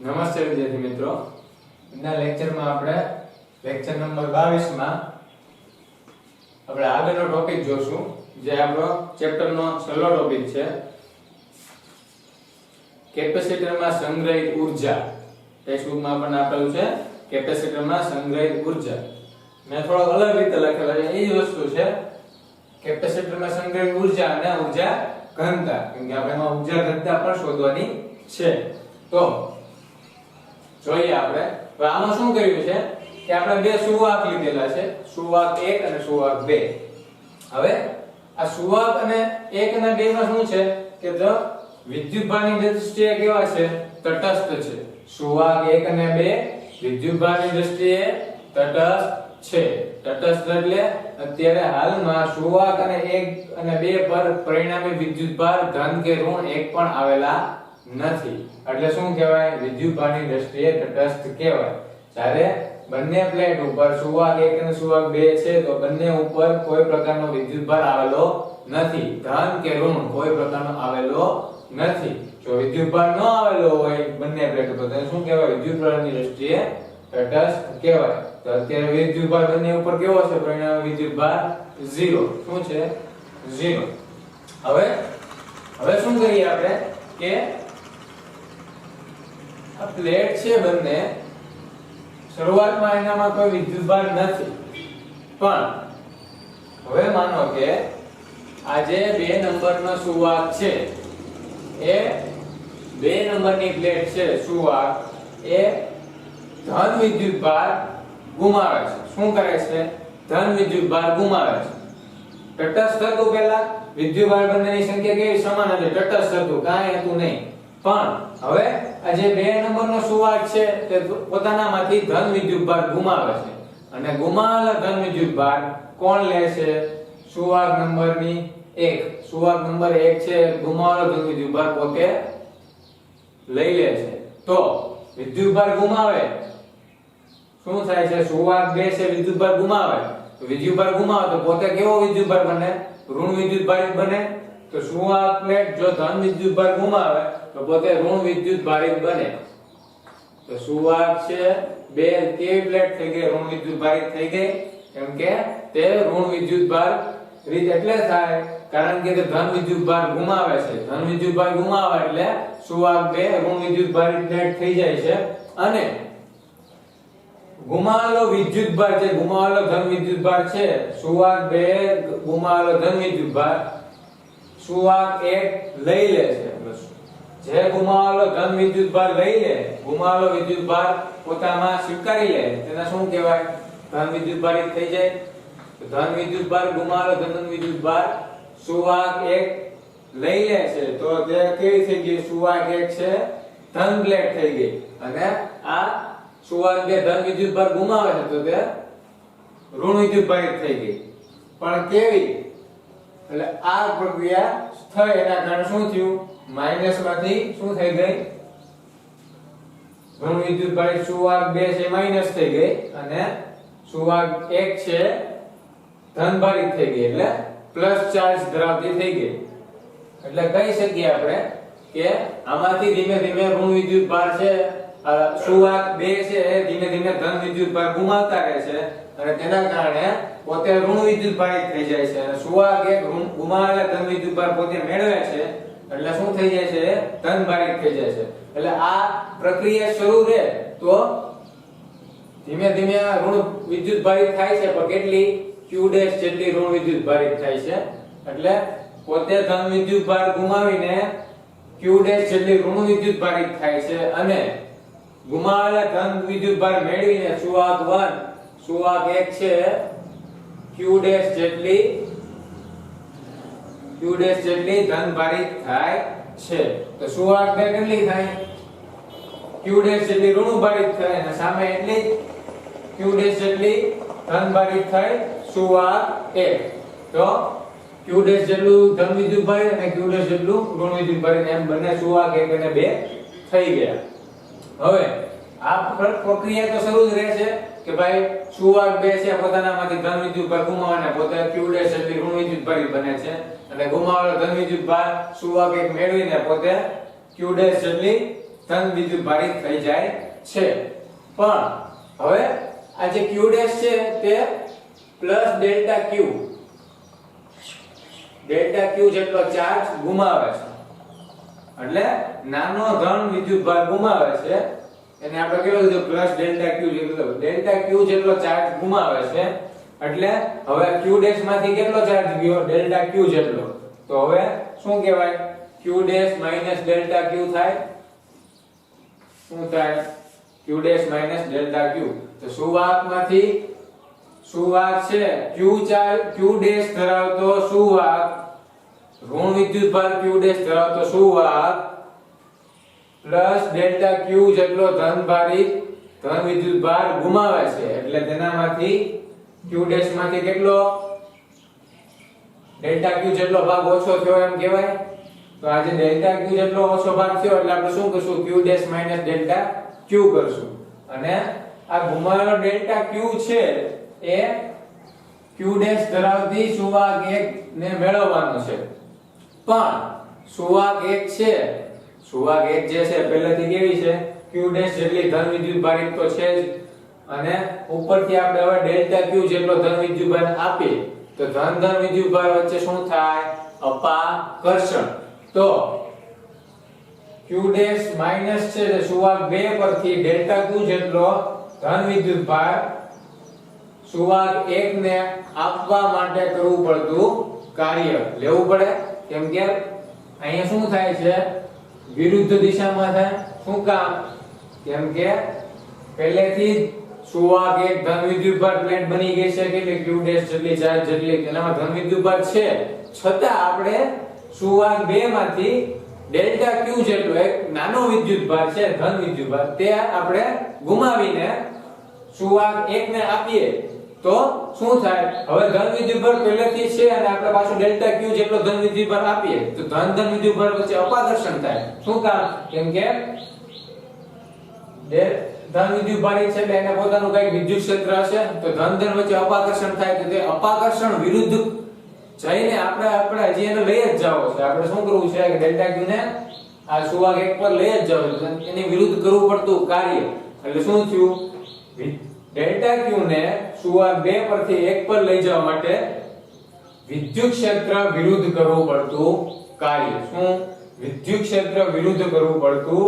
નમસ્તે વિદ્યાર્થી મિત્રો, આજના લેક્ચરમાં આપણે લેક્ચર નંબર 22 માં આપણે આગળનો ટોપિક જોશું, જે આપણો ચેપ્ટરનો છેલ્લો ટોપિક છે, કેપેસિટરમાં સંગ્રહિત ઊર્જા. ટેક્સ્ટબુકમાં આપણને આપેલું છે કેપેસિટરમાં સંગ્રહિત ઊર્જા. મેં થોડો અલગ રીતે લખેલો છે, એ જ વસ્તુ છે, કેપેસિટરમાં સંગ્રહિત ઊર્જા અને ઊર્જા ઘનતા, કેમ કે આપણે એમાં ઊર્જા ઘનતા પણ શોધવાની છે. તો જોઈએ આપણે હવે આમાં શું કર્યું છે કે આપણે બે સુવાહક લીધેલા છે, સુવાહક 1 અને સુવાહક 2. હવે આ સુવાહક અને 1 અને 2 માં શું છે કે જો વિદ્યુતભારની દ્રષ્ટિએ કેવા છે, તટસ્થ છે. સુવાહક 1 અને 2 વિદ્યુતભારની દ્રષ્ટિએ તટસ્થ છે. તટસ્થ એટલે અત્યારે હાલમાં સુવાહક અને 1 અને 2 પર પરિણામી વિદ્યુતભાર ધન કે ઋણ એક પણ આવેલા નથી. એટલે શું કહેવાય, વિદ્યુતભારની દ્રષ્ટિએ તટસ્થ કહેવાય. જ્યારે બંને પ્લેટ ઉપર સુવાહક 1 અને સુવાહક 2 છે તો બંને ઉપર કોઈ પ્રકારનો વિદ્યુતભાર આવેલો નથી, ધન કે ઋણ કોઈ પ્રકારનો આવેલો નથી. જો વિદ્યુતભાર ન આવેલો હોય બંને પ્લેટ ઉપર તો શું કહેવાય, વિદ્યુતભારની દ્રષ્ટિએ તટસ્થ કહેવાય. તો અત્યારે વિદ્યુતભાર બંને ઉપર કેવો છે, પરિણામી વિદ્યુતભાર 0. શું છે, 0. હવે શું કરીએ આપણે કે આ પ્લેટ છે બંને, શરૂઆતમાં એનામાં કોઈ વિદ્યુતભાર નથી, પણ હવે માનો કે આ જે 2 નંબરનો સુવાહક છે એ 2 નંબરની પ્લેટ છે સુવાહક, એ ધન વિદ્યુતભાર ગુમાવે છે. શું કરે છે, ધન વિદ્યુતભાર ગુમાવે છે. તટસ્થ હતું પહેલા વિદ્યુતભાર બંનેની સંખ્યા કેવી, સમાન હતી, તટસ્થ હતું, કાંઈ હતું નહીં. પણ હવે આ જે 2 નંબરનો સુવાહક છે તે પોતાનામાંથી ધન વિદ્યુતભાર ગુમાવે છે, અને ગુમાવેલા ધન વિદ્યુતભાર કોણ લે છે, સુવાહક નંબરની 1. સુવાહક નંબર 1 છે ગુમાવેલો ધન વિદ્યુતભાર પોતે લઈ લે છે. તો વિદ્યુતભાર ગુમાવે શું થાય છે, સુવાહક 2 છે વિદ્યુતભાર ગુમાવે, તો વિદ્યુતભાર ગુમાવે તો પોતે કેવો વિદ્યુતભાર બને, ઋણ વિદ્યુતભારિત બને. તો સુવાહક પ્લેટ જો ધન વિદ્યુતભાર ગુમાવે તો પોતે ઋણ વિદ્યુતભારિત બને. તો સુવાહક છે 2 કેવી પ્લેટ થઈ ગઈ, ઋણ વિદ્યુતભારિત થઈ ગઈ, કેમ કે તે ઋણ વિદ્યુતભાર રીત એટલે થાય કારણ કે તે ધન વિદ્યુતભાર ગુમાવે છે. ધન વિદ્યુતભાર ગુમાવે એટલે સુવાહક 2 ઋણ વિદ્યુતભારિત પ્લેટ થઈ જાય છે, અને ગુમાવેલો વિદ્યુતભાર જે ગુમાવેલો ધન વિદ્યુતભાર છે, સુવાહક 2 ગુમાવેલો ધન વિદ્યુતભાર સુવાહક 1 લઈ લે છે. જે ગુમાવેલો ધન વિદ્યુતભાર લઈ લે, ગુમાવેલો વિદ્યુતભાર પોતામાં સ્વીકારી લે, તેને શું કહેવાય, ધન વિદ્યુતભારિત થઈ જાય. તો ધન વિદ્યુતભાર ગુમાવેલો ધન વિદ્યુતભાર સુવાહક 1 લઈ લે છે, તો તે કેવી થઈ ગઈ, સુવાહક 1 છે ધન પ્લેટ થઈ ગઈ, અને આ સુવાહક 2 ધન વિદ્યુતભાર ગુમાવે છે તો તે ઋણ વિદ્યુતભારિત થઈ ગઈ. પણ કેવી, એટલે આ પ્રક્રિયા થઈ એના કારણે શું થયું, માઈનસ માંથી શું થઈ ગઈ, ઋણ વિદ્યુતભારિત સુવાહક 2 છે માઈનસ થઈ ગઈ, અને સુવાહક 1 છે ધન ભારિત થઈ ગઈ, એટલે પ્લસ ચાર્જ ધરાવતી થઈ ગઈ. એટલે કહી શકીએ આપણે કે આમાંથી ધીમે ધીમે ઋણ વિદ્યુતભાર છે, સુવાહક 2 છે એ ધીમે ધીમે ધન વિદ્યુતભાર ગુમાવતા રહે છે, અને તેના કારણે પોતે ઋણ વિદ્યુતભારિત થઈ જાય છે, અને સુવાહક 1 ગુમાવેલા ધન વિદ્યુતભાર પોતે મેળવે છે, એટલે શું થઈ જાય છે, ધન ભારિત થઈ જાય છે. એટલે આ પ્રક્રિયા શરૂ રહે તો ધીમે ધીમે ઋણ વિદ્યુતભારિત થાય છે, પણ કેટલી, q' જેટલી ઋણ વિદ્યુતભારિત થાય છે. એટલે પોતે ધન વિદ્યુતભાર ગુમાવીને q' જેટલી ઋણ વિદ્યુતભારિત થાય છે, અને ગુમાવેલા ધન વિદ્યુતભાર મેળવીને સુવાહક 1 સુવાહક 1 છે q' જેટલી ધન ભારિત થાય છે. તો સુવાહક 2 કેટલી થાય, q' જેટલી ઋણ ભારિત થાય, અને સામે એટલી q' જેટલી ધન ભારિત થાય સુવાહક 1. તો q' જેટલું ધન વિદ્યુતભારિત અને q' જેટલું ઋણ વિદ્યુતભારિત, એમ બંને સુવાહક 1 અને 2 થઈ ગયા. હવે આ પ્રક્રિયા તો શરૂ જ રહે છે કે ભાઈ સુવાહક 2 છે પોતાનામાંથી ધન વિદ્યુતભાર ગુમાવવાને પોતે q' જેટલી ઋણ વિદ્યુતભારિત બને છે, અને ગુમાવેલો ધન વિદ્યુતભાર સુવાહક 1 મેળવીને પોતે q' જેટલી ધન વિદ્યુતભારિત થઈ જાય છે. પણ હવે આ જે q ડેશ છે તે પ્લસ ડેલ્ટા q જેટલો ચાર્જ ગુમાવે છે. એટલે નાનો ધન વિદ્યુતભાર ગુમાવે છે એને આપણે કેવું કીધું પ્લસ ડેલ્ટા q જેટલો ચાર્જ ગુમાવે છે. એટલે હવે q ડેશ માંથી કેટલો ચાર્જ ગયો ડેલ્ટા q જેટલો. તો હવે શું કહેવાય q dash minus delta q થાય. શું થાય q dash minus delta q. તો સુવાહકમાંથી સુવાહક છે q ડેશ ધરાવતો સુવાહક ઋણ વિદ્યુતભાર q ડેશ ધરાવતો સુવાહક પ્લસ ડેલ્ટા q જેટલો ધન વિદ્યુતભાર ગુમાવે છે. એટલે તેનામાંથી q ડેશ માંથી કેટલો ડેલ્ટા q જેટલો ભાગ ઓછો થયો એમ કહેવાય. તો આ જે ડેલ્ટા q જેટલો ઓછો ભાગ થયો એટલે આપણે શું કરશું q dash minus delta q કરશું. અને આ ગુમાવેલો ડેલ્ટા q છે એ q ડેશ ધરાવતી સુવાહક 1 ને મેળવવાનો છે. પણ સુવાહક 1 છે સુવાહક 1 જે છે પહેલેથી કેવી છે q ડેશ જેટલી ધન વિદ્યુતભારિત તો છે જ. અને ઉપરથી આપણે હવે ડેલ્ટા q જેટલો ધન વિદ્યુતભાર આપીએ તો ધન વિદ્યુતભાર વચ્ચે શું થાય અપાકર્ષણ. તો q ડેશ માઈનસ છે જે સુવાહક 2 પરથી ડેલ્ટા q જેટલો ધન વિદ્યુતભાર સુવાહક 1 ને આપવા માટે કરવું પડતું કાર્ય લેવું પડે. કેમ કે અહીંયા શું થાય છે વિરુદ્ધ દિશામાં થાય. શું કામ કેમ કે પહેલેથી સુવાહક 1 ધન વિદ્યુતભાર પ્લેટ બની ગઈ છે કે q ડેશ જેટલી ચાર્જ જેટલી એનામાં ધન વિદ્યુતભાર છે. છતાં આપણે સુવાહક 2 માંથી ડેલ્ટા q જેટલો એક નાનો વિદ્યુતભાર છે ધન વિદ્યુતભાર તે આપણે ગુમાવીને સુવાહક 1 ને આપીએ તો શું થાય હવે ધન વિદ્યુતભાર પહેલેથી છે અને આપણે પાછું ડેલ્ટા q જેટલો ધન વિદ્યુતભાર આપીએ તો ધન વિદ્યુતભાર વચ્ચે અપાકર્ષણ થાય. શું કામ કેમ કે ધન વિદ્યુતભારિત છે એટલે એને પોતાનું કઈ વિદ્યુત ક્ષેત્ર હશે તો ધન વચ્ચે અપાકર્ષણ થાય તો તે અપાકર્ષણ વિરુદ્ધ જઈને આપણે હજી એને લઈ જ જાવો છે. આપણે શું કરવું છે કે ડેલ્ટા q ને આ સુવાહક 1 પર લઈ જ જાવ છે એની વિરુદ્ધ કરવું પડતું કાર્ય. એટલે શું થયું ડેલ્ટા q ને સુવાહક 2 પરથી 1 પર લઈ જવા માટે વિદ્યુત ક્ષેત્ર વિરુદ્ધ કરવું પડતું કાર્ય. શું વિદ્યુત ક્ષેત્ર વિરુદ્ધ કરવું પડતું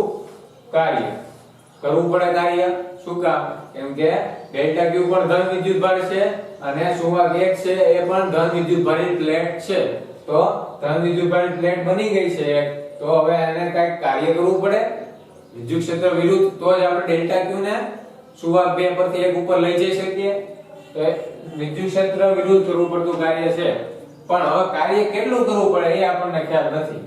કાર્ય કરવું પડે કાર્ય. શું કામ કેમ કે ડેલ્ટા q પણ ધન વિદ્યુતભાર છે અને સુવાહક 1 છે એ પણ ધન વિદ્યુતભારિત પ્લેટ છે. તો ધન વિદ્યુતભારિત પ્લેટ બની ગઈ છે તો હવે એને કઈક કાર્ય કરવું પડે વિદ્યુત ક્ષેત્ર વિરુદ્ધ તો જ આપણે ડેલ્ટા q ને સુવાહક 2 પરથી 1 ઉપર લઈ જઈ શકીએ. તો વિદ્યુત ક્ષેત્ર વિરુદ્ધ કરવું પડતું કાર્ય છે. પણ હવે કાર્ય કેટલું કરવું પડે એ આપણને ખ્યાલ નથી.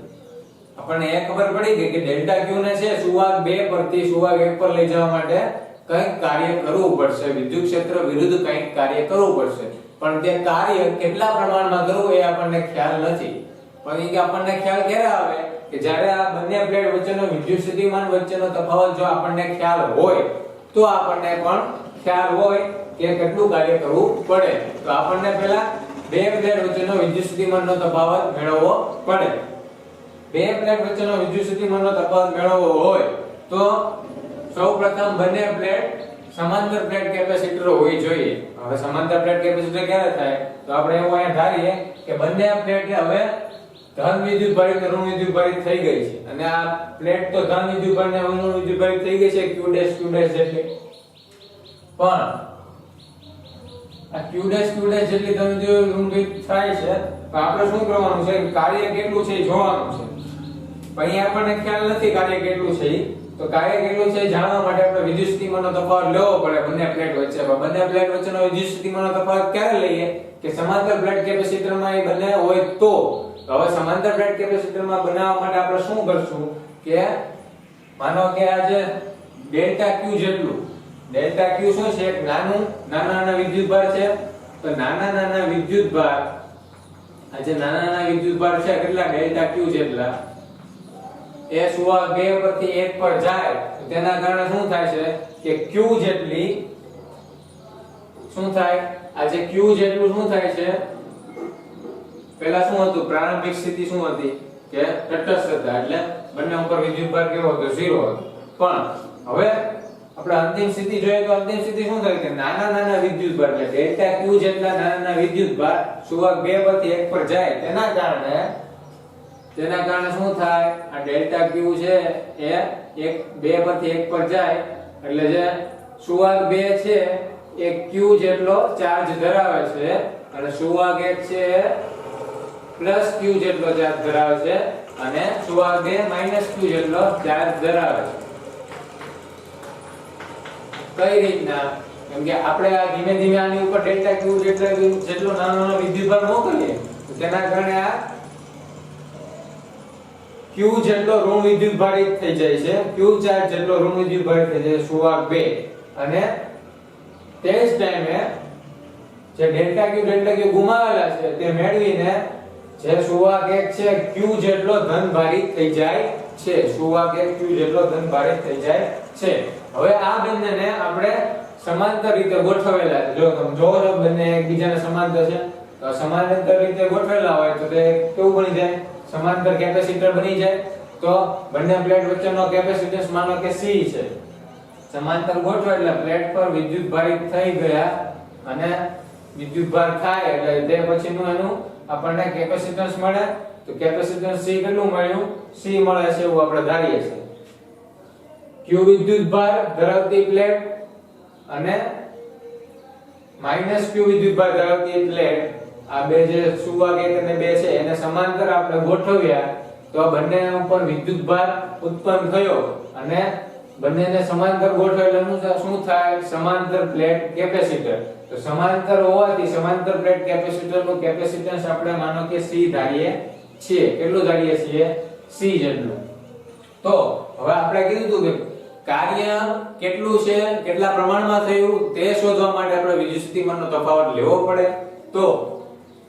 આપણને એ ખબર પડી ગઈ કે ડેલ્ટા q ને છે સુવાહક 2 પરથી સુવાહક 1 પર લઈ જવા માટે કંઈક કાર્ય કરવું પડશે વિદ્યુત ક્ષેત્ર વિરુદ્ધ કંઈક કાર્ય કરવું પડશે. પણ તે કાર્ય કેટલા પ્રમાણમાં કરવું એ આપણને ખ્યાલ નથી. પણ એ આપણને ખ્યાલ ક્યારે આવે કે જ્યારે આ બંને પ્લેટ વચ્ચેનો વિદ્યુત સ્થિતિમાન વચ્ચેનો તફાવત જો આપણને ખ્યાલ હોય તો આપણને પણ ખ્યાલ હોય કે કેટલું કાર્ય કરવું પડે. તો આપણને પહેલા બે પ્લેટ વચ્ચેનો વિદ્યુત સ્થિતિમાનનો તફાવત મેળવવો પડે. બે પ્લેટ વચ્ચેનો વિદ્યુત સ્થિતિમાનનો તફાવત મેળવવો હોય તો સૌપ્રથમ બંને પ્લેટ સમાંતર પ્લેટ કેપેસિટર હોવી જોઈએ. હવે સમાંતર પ્લેટ કેપેસિટર ક્યારે થાય તો આપણે એવું અહીંયા ધારીએ કે બંને પ્લેટ હવે ધન વિદ્યુતભારિત અને ઋણ વિદ્યુતભારિત થઈ ગઈ છે અને આ પ્લેટ તો ધન વિદ્યુતભારિત અને ઋણ વિદ્યુતભારિત થઈ ગઈ છે q ડેશ જેટલી. પણ આ q ડેશ જેટલી ધન વિદ્યુત થાય છે તો આપણે શું કરવાનું છે કાર્ય કેટલું છે એ જોવાનું છે. પણ અહીંયા આપણને ખ્યાલ નથી કાર્ય કેટલું છે તો કાર્ય કેટલું છે જાણવા માટે આપણે વિદ્યુત સ્થિતિમાનનો તફાવત લેવો પડે બંને પ્લેટ વચ્ચે. બંને પ્લેટ વચ્ચેનો વિદ્યુત સ્થિતિમાનનો તફાવત ક્યારે લઈએ કે સમાંતર પ્લેટ કેપેસિટરમાં એ બંને હોય તો. હવે સમાંતર પ્લેટ કેપેસિટરમાં બનાવવા માટે આપણે શું કરશું કે માનો કે આ જે ડેલ્ટા q જેટલું ડેલ્ટા q શું છે એક નાના વિદ્યુતભાર છે. તો નાના વિદ્યુતભાર આ જે નાના વિદ્યુતભાર છે કેટલા ડેલ્ટા q જેટલા એ સુવાહક 2 પરથી 1 પર જાય તો તેના કારણે શું થાય છે કે q જેટલી શું થાય આ જે q જેટલું શું થાય છે પહેલા શું હતું પ્રારંભિક સ્થિતિ શું હતી કે તટસ્થ હતા એટલે બંને ઉપર વિદ્યુતભાર કેવો હતો 0 હતો. પણ હવે આપણે અંતિમ સ્થિતિ જોઈએ તો અંતિમ સ્થિતિ શું થાય કે નાના નાના વિદ્યુતભાર એટલે ડેલ્ટા ક્યુ જેટલા નાના નાના વિદ્યુતભાર સુવાહક 2 પરથી 1 પર જાય તેના કારણે શું થાય આ ડેલ્ટા ક્યુ છે એ 2 પરથી 1 પર જાય એટલે જે સુવાહક 2 છે એ ક્યુ જેટલો ચાર્જ ધરાવે છે અને સુવાહક 1 છે પ્લસ ક્યુ જેટલો ચાર્જ ધરાવે છે અને સુવાહક 2 માઈનસ ક્યુ જેટલો ચાર્જ ધરાવે છે. કઈ રીતના? કેમ કે આપણે આ ધીમે ધીમે આની ઉપર ડેલ્ટા ક્યુ જેટલો નાનો નાનો વિદ્યુતભાર મોકલીએ તો તેના કારણે આ ક્યુ જેટલો ઋણ વિદ્યુતભારિત થઈ જાય છે, ક્યુ ચાર્જ જેટલો ઋણ વિદ્યુતભારિત થઈ જાય સુવાહક 2 અને તે જ ટાઈમે જે ડેલ્ટા ક્યુ ગુમાવેલા છે તે મેળવીને જે સુવાહક 1 છે ક્યુ જેટલો ધન ભારિત થઈ જાય છે, સુવાહક 1 ક્યુ જેટલો ધન ભારિત થઈ જાય છે. હવે આ બંનેને આપણે સમાંતર રીતે ગોઠવેલા છે. જો તમે જોવો છો બંને એકબીજાને સમાંતર છે તો સમાંતર રીતે ગોઠવેલા હોય તો તે કેવું બની જાય? સમાંતર કેપેસિટર બની જાય. તો બંને પ્લેટ વચ્ચેનો કેપેસિટન્સ માનો કે C છે. સમાંતર ગોઠવે એટલે પ્લેટ પર વિદ્યુત ભારિત થઈ ગયા અને વિદ્યુતભાર થાય એટલે તે પછીનું એનું આપણને કેપેસિટન્સ મળે. તો કેપેસિટન્સ C કેટલું મળ્યું? C મળે છે એવું આપણે ધારીએ છીએ. q વિદ્યુતભાર ધરાવતી પ્લેટ અને માઈનસ q વિદ્યુતભાર ધરાવતી પ્લેટ આ બે જે સુવાહક 1 અને 2 છે એને સમાંતર આપણે ગોઠવ્યા તો બંને ઉપર વિદ્યુતભાર ઉત્પન્ન થયો અને બંનેને સમાંતર ગોઠવેલાનું શું થાય? સમાંતર પ્લેટ કેપેસિટર. તો સમાંતર હોવાથી સમાંતર પ્લેટ કેપેસિટરનું કેપેસિટન્સ આપણે માનો કે C ધારીએ છીએ. કેટલું ધારીએ છીએ? C જેટલું. તો હવે આપણે કીધું હતું કે કાર્ય કેટલું છે, કેટલા પ્રમાણમાં થયું તે શોધવા માટે આપણે વિદ્યુતસ્થિતિમાનનો તફાવત લેવો પડે. તો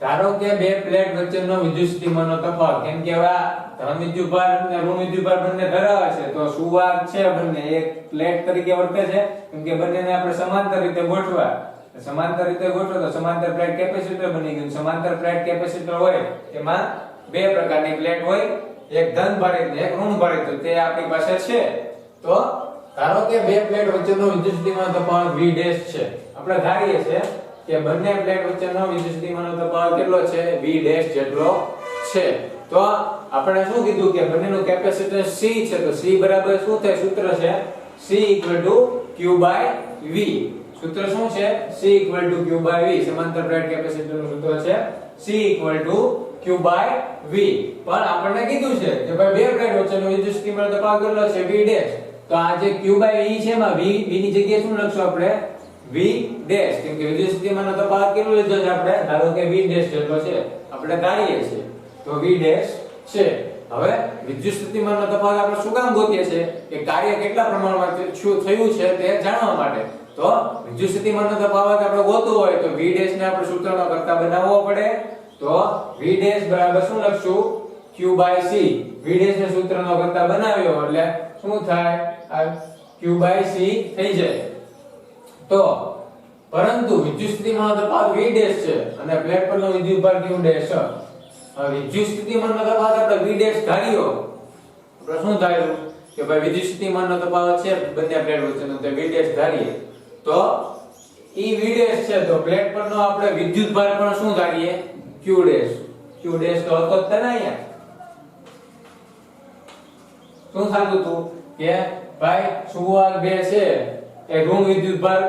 ધારો કે બે પ્લેટ વચ્ચેનો વિદ્યુતસ્થિતિમાનનો તફાવત, કેમ કે હવે ધન વિદ્યુતભાર અને ઋણ વિદ્યુતભાર બંને ધરાવે છે તો સુવાહક છે બંને એક પ્લેટ તરીકે વર્તે છે કેમ કે બંનેને આપણે સમાંતર રીતે ગોઠવા. સમાંતર રીતે ગોઠવો તો સમાંતર પ્લેટ કેપેસિટર બની ગયું. સમાંતર પ્લેટ કેપેસિટર હોય એમાં બે પ્રકારની પ્લેટ હોય, એક ધન ભારિત ને એક ઋણ ભારિત. તો તે આપણી પાસે છે. તો ધારો કે બે પ્લેટ વચ્ચેનો વિદ્યુતસ્થિતિમાનનો તફાવત V' છે. આપણે ધારીએ છીએ કે બંને પ્લેટ વચ્ચેનો વિદ્યુતસ્થિતિમાનનો તફાવત કેટલો છે? V' જેટલો છે. તો આપણે શું કીધું કે બંનેનું કેપેસિટન્સ C છે તો C બરાબર શું થાય? સૂત્ર છે C Q/V. સૂત્ર શું છે? C Q/V. સમાંતર પ્લેટ કેપેસિટરનું સૂત્ર છે C Q/V. પણ આપણને કીધું છે કે ભાઈ બે પ્લેટ વચ્ચેનો વિદ્યુતસ્થિતિમાનનો તફાવત કેટલો છે? V'. તો આ જે Q/V છે એમાં V ની જગ્યાએ શું લખશું આપણે? V'. કેમ કે વિદ્યુતસ્થિતિમાનનો તફાવત કેટલો લીધો છે આપણે? ધારો કે V' જેટલો છે આપણે ધારીએ છીએ તો V' છે. હવે વિદ્યુતસ્થિતિમાનનો તફાવત આપણે શું કામ ગોતીએ છીએ? કે કાર્ય કેટલા પ્રમાણમાં થયું છે તે જાણવા માટે. તો વિદ્યુતસ્થિતિમાનનો તફાવત આપણે ગોતવો હોય તો V' ને આપણે સૂત્રનો કરતા બનાવવો પડે. તો V' બરાબર શું લખશું? Q/C. V' ને સૂત્રનો કરતા બનાવ્યો એટલે શું થાય? આ Q/C થઈ જાય. તો પરંતુ વિદ્યુતસ્થિતિમાનનો તફાવત V' છે અને પ્લેટ પરનો વિદ્યુતભાર Q'. વિદ્યુતસ્થિતિમાનનો તફાવત આપણે V' ધાર્યો. આપણે શું ધાર્યું કે ભાઈ વિદ્યુતસ્થિતિમાનનો તફાવત છે બંને પ્લેટ વચ્ચેનો તો V' ધારીએ. તો ઈ V' છે તો પ્લેટ પરનો આપણે વિદ્યુતભાર પણ શું ધારીએ? Q'. Q' તો હતો જ ને અહીંયા. શું થાતું હતું કે ભાઈ સુવાહક 2 છે એ ઋણ વિદ્યુતભાર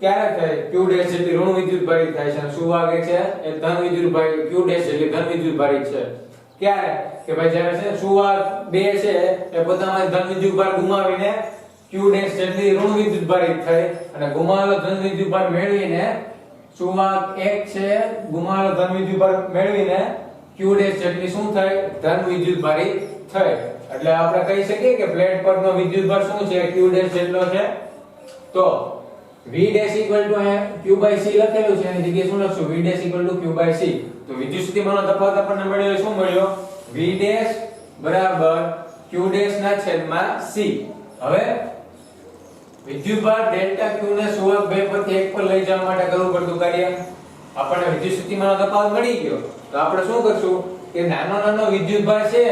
ક્યારે થાય? Q' જેટલી ઋણ વિદ્યુતભારિત થાય છે અને સુવાહક 1 છે એ ધન વિદ્યુતભારિત Q' જેટલી ધન વિદ્યુતભારિત છે. ક્યારે? કે ભાઈ જ્યારે છે સુવાહક 2 છે એ પોતામાં ધન વિદ્યુતભાર ગુમાવીને Q' જેટલી ઋણ વિદ્યુતભારિત થઈ અને ગુમાવેલો ધન વિદ્યુતભાર મેળવીને સુવાહક 1 છે ગુમાવેલો ધન વિદ્યુતભાર મેળવીને Q' જેટલી શું થાય? ધન વિદ્યુતભારિત થઈ. એટલે આપણે કહી શકીએ કે પ્લેટ પરનો વિદ્યુતભાર શું છે? Q' જેટલો છે. તો V' Q/C લખેલું છે એની જગ્યાએ શું લખશું? V' Q/C. તો વિદ્યુતસ્થિતિમાનનો તફાવત આપણને મળ્યો શું મળ્યો? V' બરાબર Q' ના છેદમાં C. હવે વિદ્યુતભાર ડેલ્ટા Q ને સુવાહક 2 પરથી 1 પર લઈ જવા માટે કરવું પડતું કાર્ય આપણને વિદ્યુતસ્થિતિમાનનો તફાવત મળી ગયો. તો આપણે શું કરશું કે નાનો નાનો વિદ્યુતભાર છે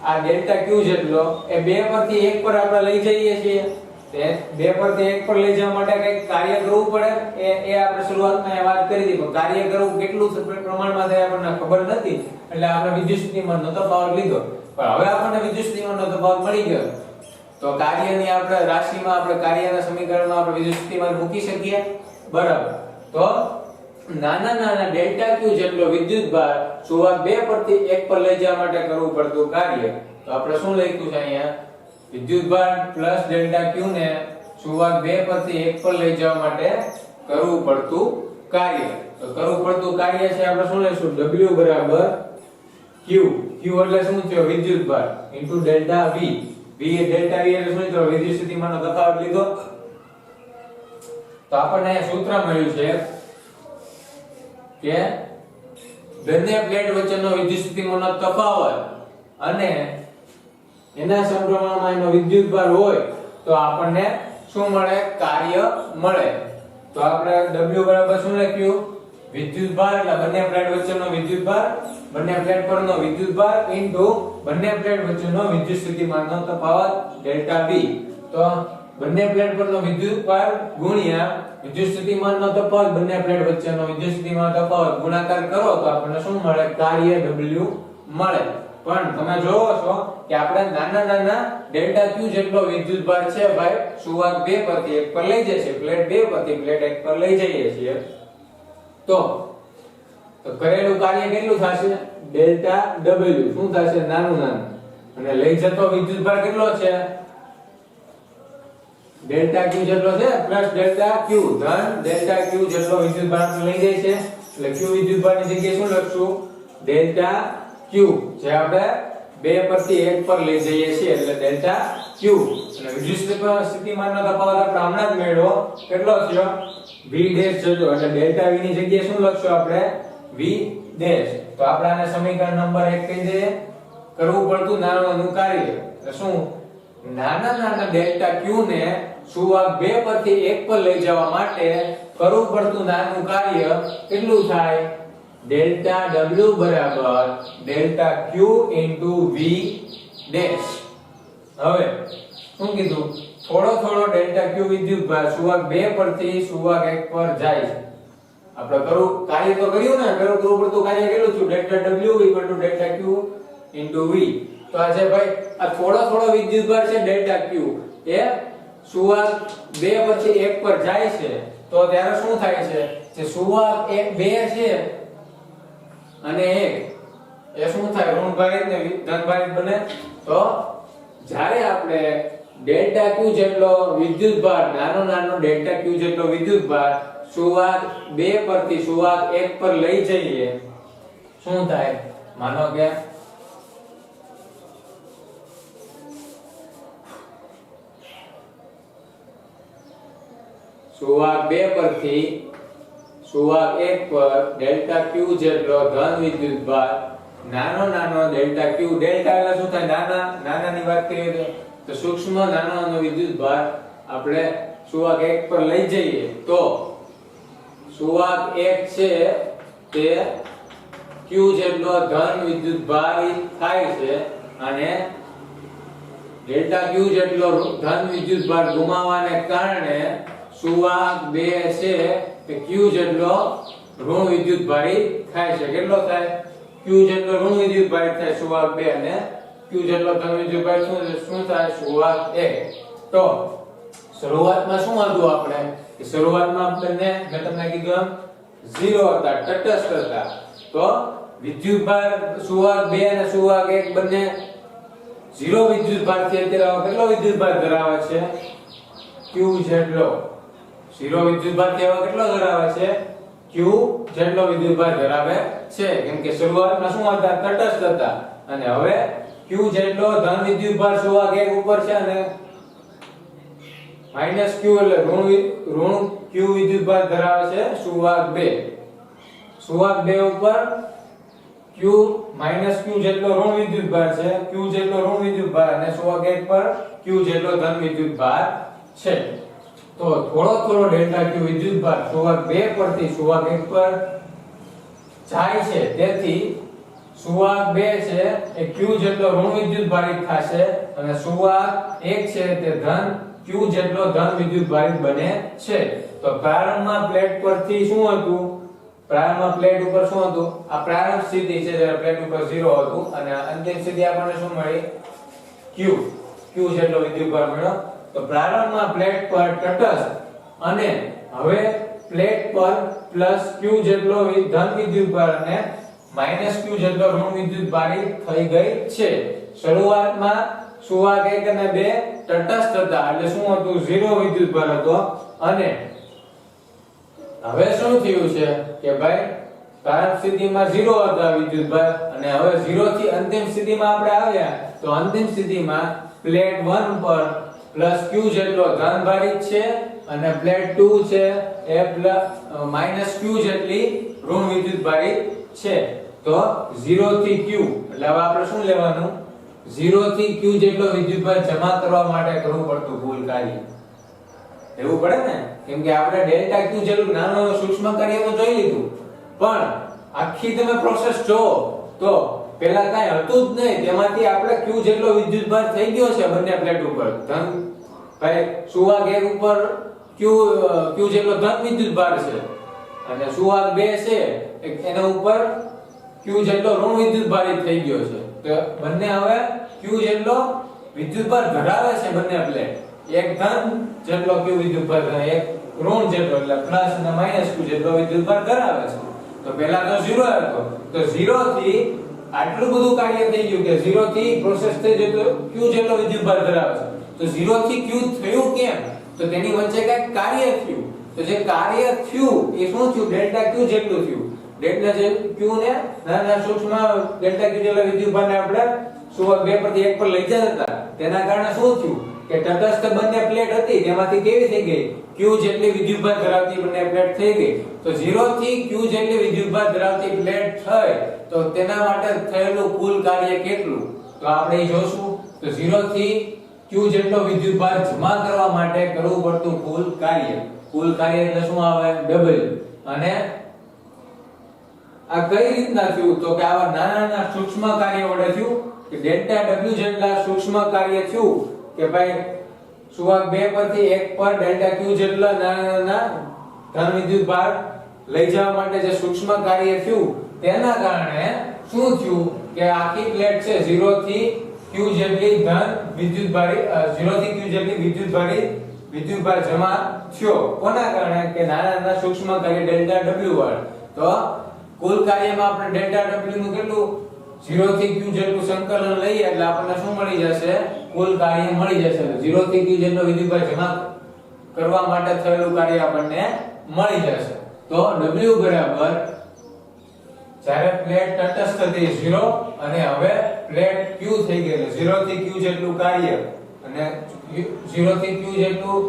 આ ડેલ્ટા ક્યુ જેટલો એ 2 પરથી 1 પર આપણે લઈ જઈએ છીએ. તે 2 પરથી 1 પર લઈ જવા માટે કંઈક કાર્ય કરવું પડે. એ આપણે શરૂઆતમાં વાત કરી હતી, પણ કાર્ય કરવું કેટલું પ્રમાણમાં થાય આપણને ખબર નથી, એટલે આપણે વિદ્યુત સ્થિતિમાનનો તફાવત લીધો. પણ હવે આપણને વિદ્યુત સ્થિતિમાનનો તફાવત મળી ગયો, તો કાર્યની આપણે રાશિમાં આપણે કાર્યના સમીકરણમાં આપણે વિદ્યુત સ્થિતિમાન મૂકી શકીએ. બરાબર. તો નાના નાના ડેલ્ટા ક્યુ જેટલો વિદ્યુતભાર સુવાહક 2 પરથી 1 પર લઈ જવા માટે કરવું પડતું કાર્ય. તો આપણે શું લખ્યું છે અહીંયા? વિદ્યુતભાર પ્લસ ડેલ્ટા ક્યુ ને સુવાહક 2 પરથી 1 પર લઈ જવા માટે કરવું પડતું કાર્ય. તો કરવું પડતું કાર્ય છે આપણે શું લઈશું? W બરાબર Q. Q એટલે શું થયો? વિદ્યુતભાર ઇન્ટુ ડેલ્ટા V. V એ ડેલ્ટા V એટલે શું થયો? વિદ્યુત સ્થિતિમાનનો તફાવત લીધો. તો આપણને સૂત્ર મળ્યું છે કે બંને પ્લેટ વચ્ચેનો વિદ્યુત સ્થિતિમાનનો તફાવત અને એના સમપ્રમાણમાં એનો વિદ્યુતભાર હોય તો આપણને શું મળે? કાર્ય મળે. તો આપણે W બરાબર શું લખ્યું? વિદ્યુતભાર એટલે બંને પ્લેટ વચ્ચેનો વિદ્યુતભાર, બંને પ્લેટ પરનો વિદ્યુતભાર ઇન્ટુ બંને પ્લેટ વચ્ચેનો વિદ્યુત સ્થિતિમાનનો તફાવત ડેલ્ટા V. તો બંને પ્લેટ પરનો વિદ્યુતભાર ગુણ્યા વિદ્યુત સ્થિતિમાનનો તફાવત, બંને પ્લેટ વચ્ચેનો વિદ્યુત સ્થિતિમાનનો તફાવત ગુણાકાર કરો તો આપણને શું મળે? કાર્ય W મળે. પણ તમે જોવો છો કે આપણે નાના નાના ડેલ્ટા Q જેટલો વિદ્યુતભાર છે ભાઈ સુવાહક 2 પરથી 1 પર લઈ જઈએ છીએ, પ્લેટ 2 પરથી પ્લેટ 1 પર લઈ જઈએ છીએ. તો કરેલું કાર્ય કેટલું થશે? ડેલ્ટા W શું થશે? નાનું નાનું. અને લઈ જતો વિદ્યુતભાર કેટલો છે? ડેલ્ટા Q જેટલો છે પ્લસ ડેલ્ટા Q, ધન ડેલ્ટા Q જેટલો વિદ્યુતભાર આપણે લઈ જઈએ છીએ. એટલે Q વિદ્યુતભારની જગ્યાએ શું લખશું? ડેલ્ટા Q, જે આપણે 2 પરથી 1 પર લઈ જઈએ છીએ એટલે ડેલ્ટા Q. અને વિદ્યુત સ્થિતિમાનનો તફાવત આપણે હમણાં જ મેળવ્યો, કેટલો થયો? V ડેશ જતો, એટલે ડેલ્ટા V ની જગ્યાએ શું લખશું આપણે? V dash. તો આપણે આને સમીકરણ નંબર 1 કહી દઈએ. કરવું પડતું નાનું કાર્ય એટલે શું? નાના નાના ડેલ્ટા Q ને સુવાહક 2 પરથી 1 પર લઈ જવા માટે કરવું પડતું નાનું કાર્ય કેટલું થાય? ડેલ્ટા W બરાબર delta Q into V dash. હવે શું કીધું? થોડો થોડો ડેલ્ટા Q વિદ્યુતભાર સુવાહક 2 પરથી સુવાહક 1 પર જાય છે. આપણે કાર્ય તો કર્યું ને, કરવું પડતું કાર્ય કેટલું થયું? Delta W equal to delta Q into V. તો આ છે ભાઈ આ થોડો થોડો વિદ્યુતભાર છે ડેલ્ટા Q, એ સુવાહક 2 પરથી 1 પર જાય છે. તો ત્યારે શું થાય છે? જે સુવાહક 2 છે અને 1 એ શું થાય? ઋણભારિત ને ધનભારિત બને. તો જ્યારે આપણે ડેલ્ટા Q જેટલો વિદ્યુતભાર, નાનો નાનો ડેલ્ટા Q જેટલો વિદ્યુતભાર સુવાહક 2 પરથી સુવાહક 1 પર લઈ જઈએ, શું થાય? માનો કે સુવાહક 2 પરથી સુવાહક 1 પર ડેલ્ટા Q જેટલો ધન વિદ્યુતભાર, નાનો નાનો ડેલ્ટા Q, ડેલ્ટા એટલે શું થાય? નાના નાનાની વાત કરીએ તો સૂક્ષ્મ નાનો નાનો વિદ્યુતભાર આપણે સુવાહક 1 પર લઈ જઈએ તો સુવાહક 1 છે તે Q જેટલો ધન વિદ્યુતભાર થાય છે અને ડેલ્ટા Q જેટલો ધન વિદ્યુતભાર ગુમાવવાને કારણે સુવાહક 2 છે તે Q જેટલો ઋણ વિદ્યુતભારી થાય છે. કેટલો થાય? Q જેટલો ઋણ વિદ્યુતભારી થાય સુવાહક 2 અને Q જેટલો ધન વિદ્યુતભારી શું થાય? સુવાહક 1. તો શરૂઆતમાં શું હતું આપણે? કે શરૂઆતમાં આપણને મેં તમને કીધું 0 હતા, તટસ્થ હતા. તો વિદ્યુતભાર સુવાહક 2 અને સુવાહક 1 બંને 0 વિદ્યુતભાર થી અત્યારે કેટલો વિદ્યુતભાર ધરાવે છે? Q જેટલો. 0 વિદ્યુતભાર કેવો કેટલો ધરાવે છે? Q જેટલો વિદ્યુતભાર ધરાવે છે. કેમ કે શરૂઆતમાં શું હતા? તટસ્થ હતા. અને હવે Q જેટલો ધન વિદ્યુતભાર સુવાહક 1 ઉપર છે અને માઈનસ Q એટલે ઋણ Q વિદ્યુતભાર ધરાવે છે સુવાહક 2. સુવાહક 2 ઉપર Q માઈનસ Q જેટલો ઋણ વિદ્યુતભાર છે, Q જેટલો ઋણ વિદ્યુતભાર અને સુવાહક 1 પર Q જેટલો ધન વિદ્યુતભાર છે. તો થોડો થોડો ડેલ્ટા Q વિદ્યુતભાર સુવાહક 2 પરથી સુવાહક 1 પર જાય છે. તેથી સુવાહક 2 છે એ q જેટલો ઋણ વિદ્યુત ભારિત થશે અને સુવાહક 1 છે તે ધન q જેટલો ધન વિદ્યુત ભારિત બને છે. તો પ્રારંભમાં પ્લેટ પરથી શું હતું? પ્રારંભમાં પ્લેટ ઉપર શું હતું? આ પ્રારંભ સ્થિતિ છે જ્યારે પ્લેટ ઉપર 0 હતું અને અંતિમ સ્થિતિ આપણને શું મળી? q જેટલો વિદ્યુત ભાર મળ્યો. તો પ્રારંભમાં પ્લેટ પર તટસ્થ અને હવે પ્લેટ પર +q જેટલો ધન વિદ્યુત ભાર અને -q જેટલો ઋણ વિદ્યુત ભારિત થઈ ગઈ છે. શરૂઆતમાં સુવાહક 1 અને 2 તટસ્થ હતા એટલે શું હતું? 0 વિદ્યુત ભાર હતો અને હવે શું થયું છે કે ભાઈ પ્રારંભ સ્થિતિમાં 0 હતા વિદ્યુત ભાર અને હવે 0 થી અંતિમ સ્થિતિમાં આપણે આવ્યા તો અંતિમ સ્થિતિમાં પ્લેટ 1 પર +q જેટલો ધન ભારિત છે અને પ્લેટ 2 છે એ -q જેટલી ઋણ વિદ્યુત ભારિત છે. તો 0 થી q એટલે હવે આપણે શું લેવાનું? 0 થી q જેટલો વિદ્યુત ભાર જમા કરવા માટે કરવું પડતું કુલ કાર્ય. એવું પડે ને? કેમ કે આપણે ડેલ્ટા q જેટલું નાનું સૂક્ષ્મ કાર્ય તો જોઈ લીધું પણ આખી તમે પ્રોસેસ જો તો પહેલા કાઈ હતું જ નહીં તેમાંથી આપણે q જેટલો વિદ્યુત ભાર થઈ ગયો છે બંને પ્લેટ ઉપર. ધન ભાઈ સુવાહક 1 ઉપર q જેટલો ધન વિદ્યુત ભાર છે અને સુવાહક 2 છે એના ઉપર q જેટલો ઋણ વિદ્યુત ભારિત થઈ ગયો છે. તો બંને હવે q જેટલો વિદ્યુત ભાર ધરાવે છે બંને પ્લેટ. એક ધન જેટલો q વિદ્યુત ભાર અને એક ઋણ જેટલો એટલે પ્લસ અને માઈનસ q જેટલો વિદ્યુત ભાર ધરાવે છે. તો પહેલા તો 0 હતો તો 0 થી આટલું બધું કાર્ય થઈ ગયું કે 0 થી પ્રોસેસ થઈ જતો q જેટલો વિદ્યુત ભાર ધરાવે છે. તો 0 થી q થયું કેમ? તો તેની વચ્ચે કઈક કાર્ય થયું. તો જે કાર્ય થયું એ શું થયું? ડેલ્ટા q જેટલું થયું. ડેલ્ટા જે q ને નાના સૂક્ષ્મ ડેલ્ટા q જેટલા વિદ્યુત ભારને આપણે સુવાહક 2 પરથી 1 પર લઈ જતા હતા તેના કારણે શું થયું કે તટસ્થ બંને પ્લેટ હતી તેમાંથી કેવી થઈ ગઈ? q જેટલી વિદ્યુત ભાર ધરાવતી બંને પ્લેટ થઈ ગઈ. તો 0 થી q જેટલી વિદ્યુત ભાર ધરાવતી પ્લેટ થઈ તો તેના માટે થયેલું કુલ કાર્ય કેટલું? તો આપણે જોશું. તો 0 થી q જેટલો વિદ્યુત ભાર જમા કરવા માટે કરવું પડતું કુલ કાર્ય. કુલ કાર્ય એટલે શું આવે? W. અને આ કઈ રીતના થયું? તો કે આવા નાના નાના સૂક્ષ્મ કાર્ય વડે થયું કે ડેલ્ટા W જેટલા સૂક્ષ્મ કાર્ય થયું કે ભાઈ સુવાહક 2 પરથી 1 પર ડેલ્ટા q જેટલા નાના નાના ધન વિદ્યુત ભાર લઈ જવા માટે જે સૂક્ષ્મ કાર્ય થયું તેના કારણે શું થયું કે આખી પ્લેટ છે 0 થી q જેટલી ધન વિદ્યુત ભારી 0 થી q જેટલી વિદ્યુત ભાર જમા થયો. કોના કારણે? કે નાના નાના સૂક્ષ્મ કાર્ય ડેલ્ટા W વડે. તો કુલ કાર્યમાં આપણે ડેલ્ટા W નું કેટલું 0 થી q જેટલું સંકલન લઈએ એટલે આપણને શું મળી જશે? કુલ કાર્ય મળી જશે. 0 થી q જેટલો વિદ્યુત ભાર જમા કરવા માટે થયેલું કાર્ય આપણને મળી જશે. તો W બરાબર જ્યારે પ્લેટ તટસ્થ હતી 0 અને હવે પ્લેટ q થઈ ગઈ એટલે 0 થી q જેટલું કાર્ય અને 0 થી q જેટલું